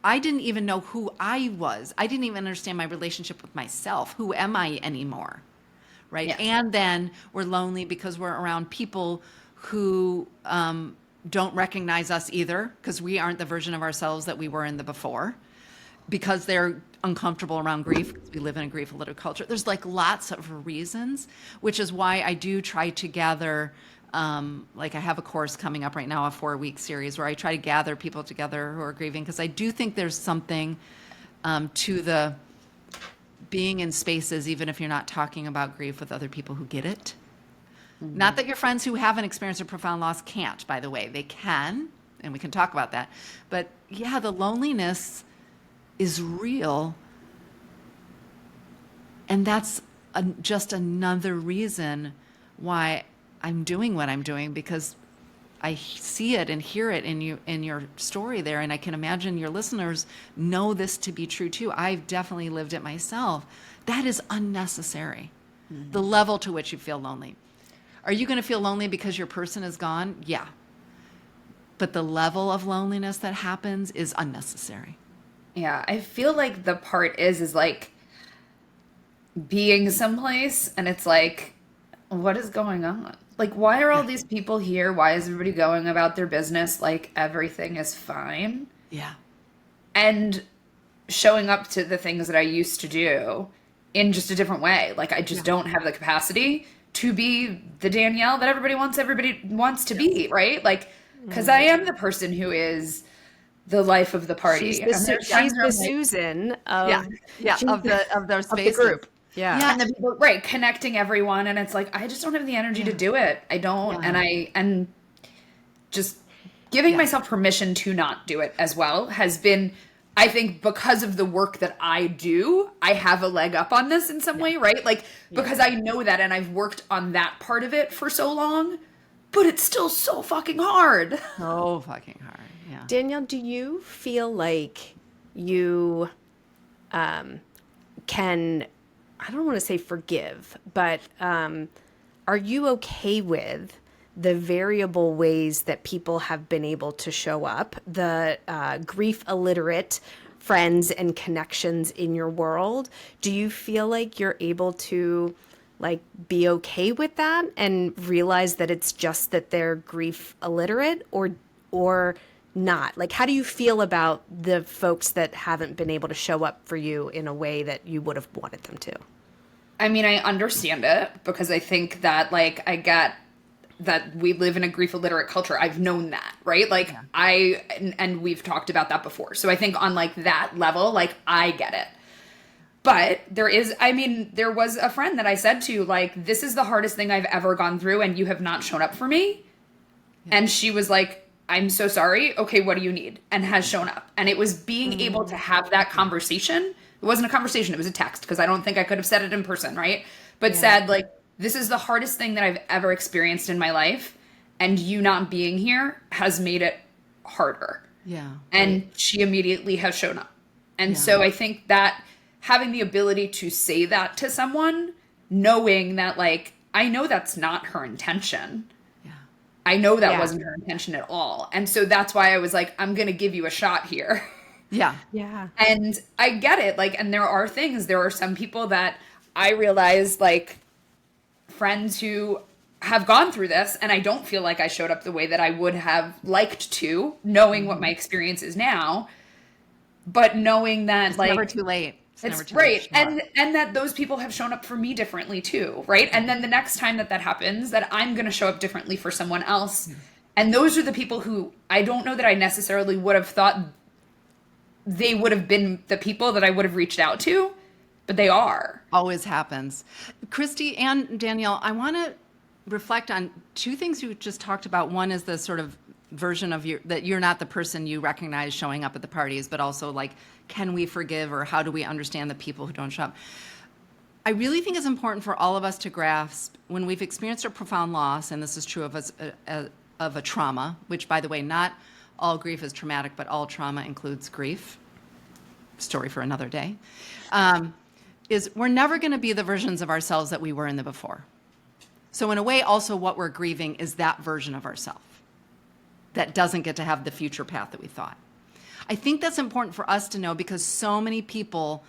S3: I didn't even know who I was. I didn't even understand my relationship with myself. Who am I anymore? Right.
S2: Yeah.
S3: And then we're lonely because we're around people who don't recognize us either, because we aren't the version of ourselves that we were in the before, because they're uncomfortable around grief, because we live in a grief-littered culture. There's like lots of reasons, which is why I do try to gather, like I have a course coming up right now, a 4-week series where I try to gather people together who are grieving, because I do think there's something to the being in spaces, even if you're not talking about grief, with other people who get it. Mm-hmm. Not that your friends who haven't experienced a profound loss can't, by the way. They can, and we can talk about that. But yeah, the loneliness is real. And that's just another reason why I'm doing what I'm doing, because I see it and hear it in your story there, and I can imagine your listeners know this to be true too. I've definitely lived it myself. That is unnecessary. Mm-hmm. The level to which you feel lonely. Are you going to feel lonely because your person is gone? Yeah. But the level of loneliness that happens is unnecessary.
S2: Yeah, I feel like the part is like being someplace and it's like, what is going on? Like, why are all these people here? Why is everybody going about their business like everything is fine?
S3: Yeah.
S2: And showing up to the things that I used to do in just a different way. Like, I just don't have the capacity to be the Danielle that everybody wants to be, right? Like, because I am the person who is the life of the party.
S1: She's the Susan of,
S3: of their spaces.
S1: Of the group. Yeah.
S2: And the people, right, connecting everyone. And it's like, I just don't have the energy to do it. I don't. Yeah. And just giving myself permission to not do it as well has been, I think, because of the work that I do, I have a leg up on this in some way, right? Like, because I know that and I've worked on that part of it for so long, but it's still so fucking hard.
S3: So fucking hard. Yeah.
S1: Danielle, do you feel like you can, I don't want to say forgive, but are you okay with the variable ways that people have been able to show up, the grief illiterate friends and connections in your world? Do you feel like you're able to like be okay with that and realize that it's just that they're grief illiterate, or not? Like, how do you feel about the folks that haven't been able to show up for you in a way that you would have wanted them to?
S2: I mean, I understand it because I think that, like, I get that we live in a grief illiterate culture. I've known that, right? Like, yeah. And we've talked about that before. So I think on, like, that level, like, I get it. But there was a friend that I said to, like, this is the hardest thing I've ever gone through, and you have not shown up for me. Yeah. And she was like, I'm so sorry. Okay, what do you need? And has shown up. And it was being able to have that conversation. It wasn't a conversation, it was a text, because I don't think I could have said it in person, right? But said, like, this is the hardest thing that I've ever experienced in my life, and you not being here has made it harder. Yeah. And she immediately has shown up. And so I think that having the ability to say that to someone, knowing that, like, I know that's not her intention. Yeah. I know that wasn't her intention at all. And so that's why I was like, I'm going to give you a shot here.
S3: Yeah.
S1: Yeah.
S2: And I get it. Like, and there are some people that I realize, like, friends who have gone through this, and I don't feel like I showed up the way that I would have liked to, knowing what my experience is now, but knowing that,
S3: it's
S2: like,
S3: never too late.
S2: It's right. And that those people have shown up for me differently too, right? And then the next time that happens, that I'm going to show up differently for someone else. And those are the people who I don't know that I necessarily would have thought they would have been the people that I would have reached out to, but they are.
S3: Always happens. Kristy and Danielle, I want to reflect on two things you just talked about. One is the sort of version of that you're not the person you recognize showing up at the parties, but also, like, can we forgive, or how do we understand the people who don't show up? I really think it's important for all of us to grasp when we've experienced a profound loss, and this is true of a trauma, which, by the way, not all grief is traumatic, but all trauma includes grief. Story for another day. Is we're never going to be the versions of ourselves that we were in the before. So in a way, also what we're grieving is that version of ourselves that doesn't get to have the future path that we thought. I think that's important for us to know, because so many people,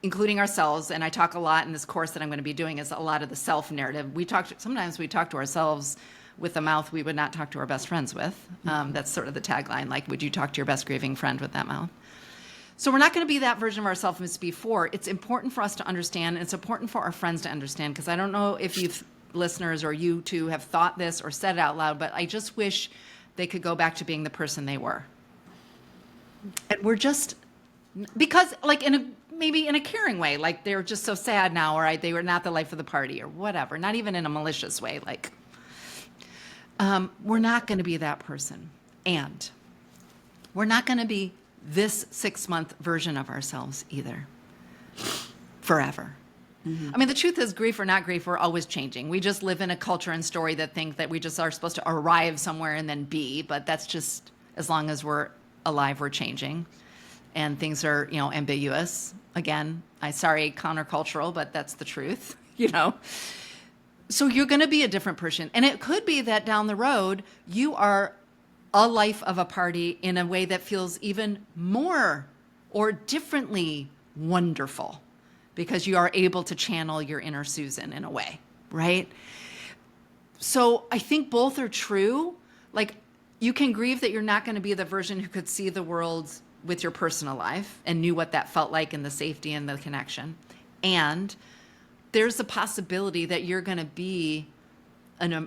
S3: including ourselves, and I talk a lot in this course that I'm going to be doing, is a lot of the self-narrative. Sometimes we talk to ourselves with the mouth we would not talk to our best friends with. That's sort of the tagline, like, would you talk to your best grieving friend with that mouth? So we're not going to be that version of ourselves as before. It's important for us to understand, and it's important for our friends to understand, because I don't know if you listeners or you two have thought this or said it out loud, but I just wish they could go back to being the person they were. And we're just, because, like, maybe in a caring way, like, they're just so sad now, or they were not the life of the party, or whatever, not even in a malicious way. Like, we're not going to be that person. And we're not going to be this 6-month version of ourselves either, forever. Mm-hmm. I mean, the truth is, grief or not grief, we're always changing. We just live in a culture and story that think that we just are supposed to arrive somewhere and then be, but that's just, as long as we're alive, we're changing. And things are, ambiguous. Again, sorry, countercultural, but that's the truth, So you're going to be a different person. And it could be that down the road, you are a life of a party in a way that feels even more or differently wonderful, because you are able to channel your inner Susan in a way, right? So I think both are true. Like, you can grieve that you're not going to be the version who could see the world with your personal life and knew what that felt like, and the safety and the connection. And there's a possibility that you're going to be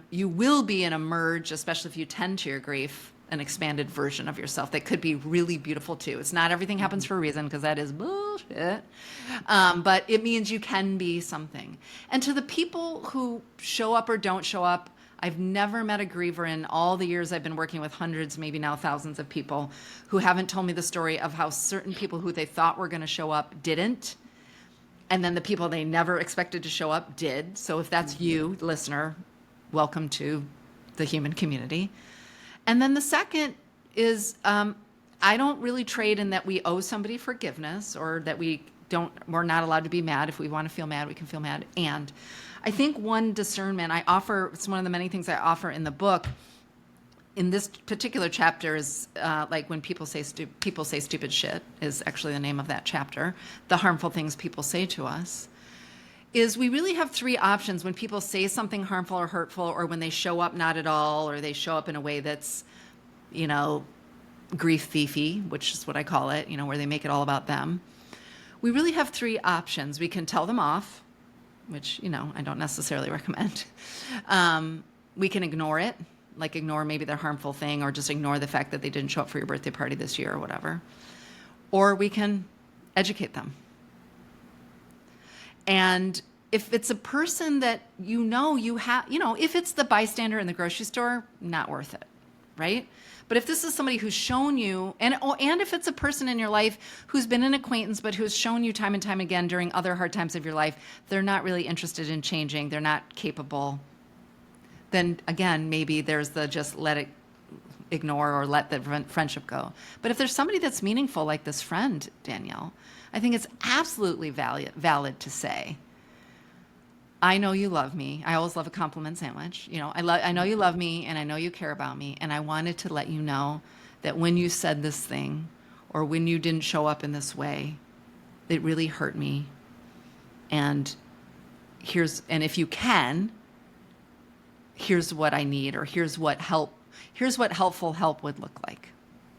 S3: you will be an emerge, especially if you tend to your grief, an expanded version of yourself that could be really beautiful too. It's not everything happens for a reason, because that is bullshit. But it means you can be something. And to the people who show up or don't show up, I've never met a griever in all the years I've been working with hundreds, maybe now thousands of people, who haven't told me the story of how certain people who they thought were going to show up didn't. And then the people they never expected to show up did. So if that's you, listener, welcome to the human community. And then the second is I don't really trade in that we owe somebody forgiveness, or that we're not allowed to be mad. If we want to feel mad, we can feel mad. And I think one discernment I offer, it's one of the many things I offer in the book, in this particular chapter is like when people say stupid shit is actually the name of that chapter, the harmful things people say to us, is we really have three options when people say something harmful or hurtful, or when they show up not at all, or they show up in a way that's, grief thiefy, which is what I call it, where they make it all about them. We really have three options. We can tell them off, which, I don't necessarily recommend. We can ignore it, like ignore maybe their harmful thing, or just ignore the fact that they didn't show up for your birthday party this year or whatever. Or we can educate them. And if it's a person that if it's the bystander in the grocery store, not worth it, right? But if this is somebody who's shown you, and if it's a person in your life who's been an acquaintance, but who's shown you time and time again during other hard times of your life, they're not really interested in changing, they're not capable, then again, maybe there's the just ignore or let the friendship go. But if there's somebody that's meaningful, like this friend, Danielle, I think it's absolutely valid to say, I know you love me. I always love a compliment sandwich. I know you love me, and I know you care about me. And I wanted to let you know that when you said this thing, or when you didn't show up in this way, it really hurt me. And if you can, here's what I need, or here's what helpful help would look like.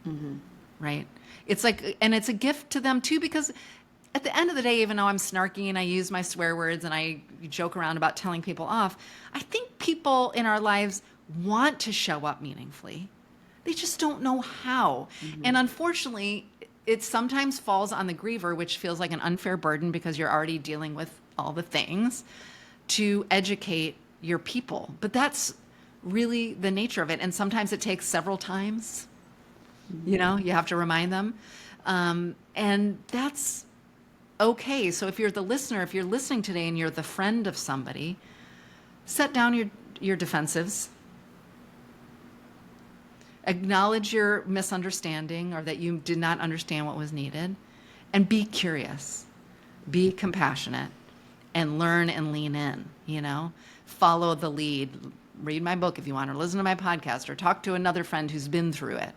S3: Mm-hmm. Right? It's like, and it's a gift to them too, because at the end of the day, even though I'm snarky and I use my swear words and I joke around about telling people off, I think people in our lives want to show up meaningfully. They just don't know how. Mm-hmm. And unfortunately, it sometimes falls on the griever, which feels like an unfair burden because you're already dealing with all the things, to educate your people. But that's really the nature of it. And sometimes it takes several times. Mm-hmm. You have to remind them. And that's okay. So if you're the listener, if you're listening today and you're the friend of somebody, set down your defensives. Acknowledge your misunderstanding, or that you did not understand what was needed, and be curious, be compassionate, and learn and lean in, follow the lead. Read my book if you want, or listen to my podcast, or talk to another friend who's been through it.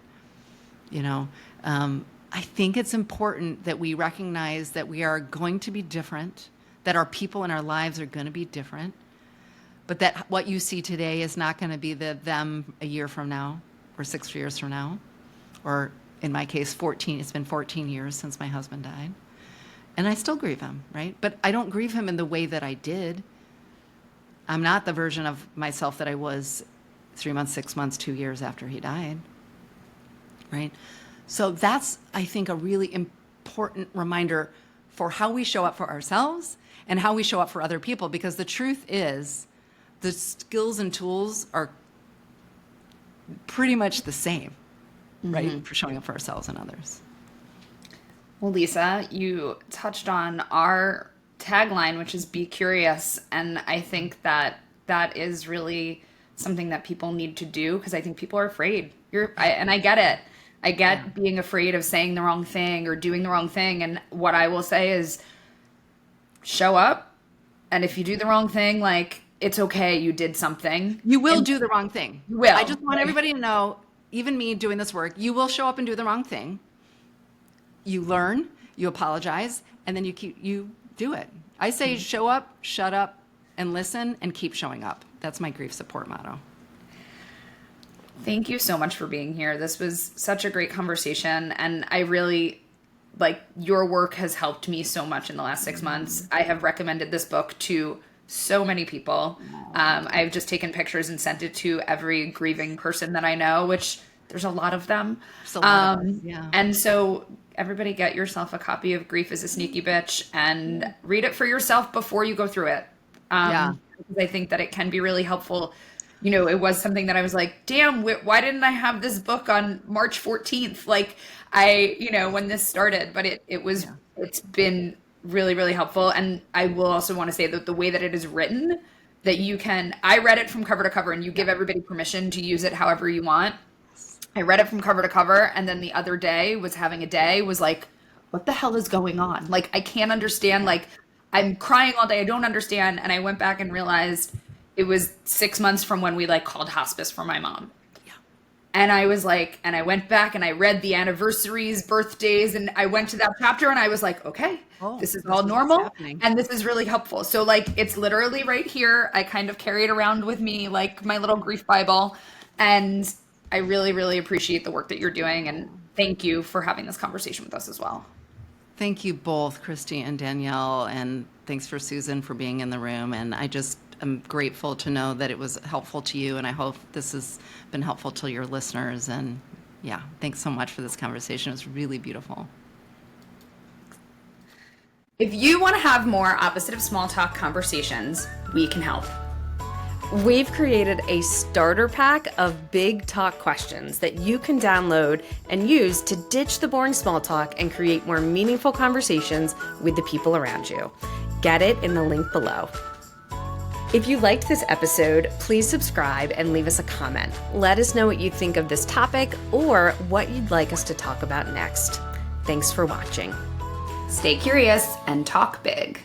S3: I think it's important that we recognize that we are going to be different, that our people in our lives are going to be different, but that what you see today is not going to be them a year from now, or 6 years from now, or in my case, it's been 14 years since my husband died. And I still grieve him, right? But I don't grieve him in the way that I did. I'm not the version of myself that I was 3 months, 6 months, 2 years after he died, right? So that's, I think, a really important reminder for how we show up for ourselves and how we show up for other people, because the truth is the skills and tools are pretty much the same, right, mm-hmm. for showing up for ourselves and others.
S2: Well, Lisa, you touched on our tagline, which is be curious. And I think that is really something that people need to do, because I think people are afraid. And I get it. I get being afraid of saying the wrong thing or doing the wrong thing. And what I will say is show up. And if you do the wrong thing, it's okay. You did something.
S3: You will do the wrong thing.
S2: You will.
S3: I just want everybody to know, even me doing this work, you will show up and do the wrong thing. You learn, you apologize, and then you do it. I say show up, shut up, and listen, and keep showing up. That's my grief support motto.
S2: Thank you so much for being here. This was such a great conversation, and I really, your work has helped me so much in the last 6 months. I have recommended this book to so many people. I've just taken pictures and sent it to every grieving person that I know, which there's a lot of them. Yeah. And so everybody get yourself a copy of Grief is a Sneaky Bitch and read it for yourself before you go through it. Because I think that it can be really helpful. It was something that I was like, damn, why didn't I have this book on March 14th? When this started, but it's been really, really helpful. And I will also want to say that the way that it is written that you can, I read it from cover to cover, and you give everybody permission to use it however you want. I read it from cover to cover, and then the other day was like, what the hell is going on? Like, I can't understand. Like, I'm crying all day. I don't understand. And I went back and realized it was 6 months from when we like called hospice for my mom. And I was like, and I went back and I read the anniversaries, birthdays, and I went to that chapter and I was like, okay, this is all normal. And this is really helpful. So like, it's literally right here. I kind of carry it around with me, like my little grief Bible. And I really, really appreciate the work that you're doing. And thank you for having this conversation with us as well.
S3: Thank you both, Kristy and Danielle, and thanks for Susan for being in the room. And I just am grateful to know that it was helpful to you, and I hope this has been helpful to your listeners. And yeah, thanks so much for this conversation. It was really beautiful.
S2: If you want to have more opposite of small talk conversations, we can help.
S1: We've created a starter pack of big talk questions that you can download and use to ditch the boring small talk and create more meaningful conversations with the people around you. Get it in the link below. If you liked this episode, please subscribe and leave us a comment. Let us know what you think of this topic or what you'd like us to talk about next. Thanks for watching.
S2: Stay curious and talk big.